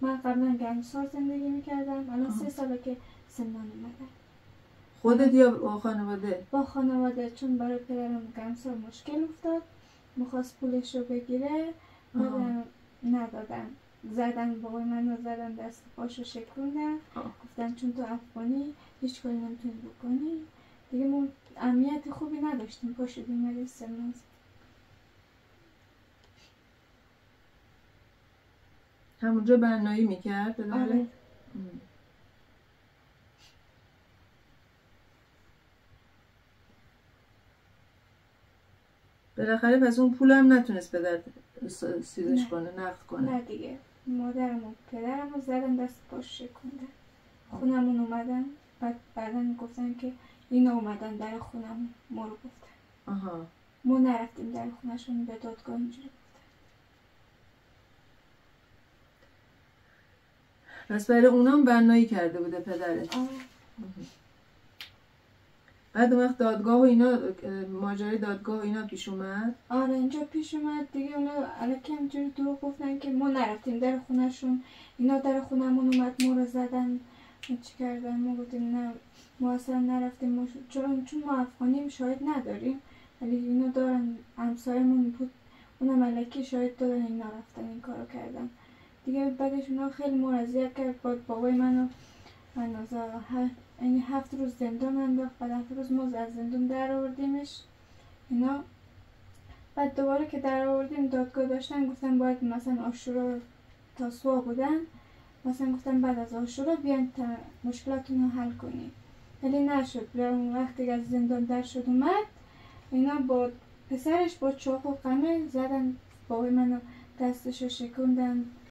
من قبلا گرمسار زندگی میکردم، الان 3 ساله که زندان اومدم. خودت یا با خانواده؟ با خانواده، چون برای پدرم گرمسار مشکل افتاد، میخواست پولش رو بگیره، بعدم ندادم، زدن بابای من رو زدن، دست پاشو شکوندن، گفتن چون تو افغانی هیچ کاری نمیتونی بکنی دیگه. ما امنیت خوبی نداشتیم، پاشدیم ولی سرناز. همونجا بنایی میکرد پدره؟ آره. بالاخره پس اون پولم نتونست پدر سیزش کنه، نقد کنه؟ نه دیگه، مادرم و پدرم رو زدن، دست پاش شکوندن، خونمون اومدن، بعدا گفتن که اینا اومدن در خونمون، ما رو گفتن. ما نرفتیم در خونشون، به دادگاه اینجوری گفتن. پس برای اونام بنایی کرده بوده پدرت؟ بعد وقت دادگاه و اینا، ماجرای دادگاه و اینا پیش اومد؟ آره اینجا پیش اومد دیگه. اونا الکی همجوری دروغ گفتن که ما نرفتیم در خونشون، اینا در خونمون اومد ما رو زدن، چی کردن. ما گفتیم نه، ما اصلا نرفتیم، چون ما افغانیم شاهد نداریم، ولی اینا دارن، همسایمون بود، اونم الکی شاهد دادن اینا رفتن این کارو کردن دیگه. بعدش اونا خیلی مرضیت کرد، بابای منو یعنی 7 روز زندان انداخت، بعد 7 روز ما از زندان در آوردیمش اینا. بعد دوباره که در آوردیم دادگاه داشتن، گفتن باید مثلا عاشورا تاسوعا بودن، مثلا گفتن بعد از عاشورا بیان تا مشکلاتون رو حل کنیم، ولی نشد. وقتی از زندان در شد اومد، اینا با پسرش با چاقو قمه زدن بابای منو، دستشو شکوندن،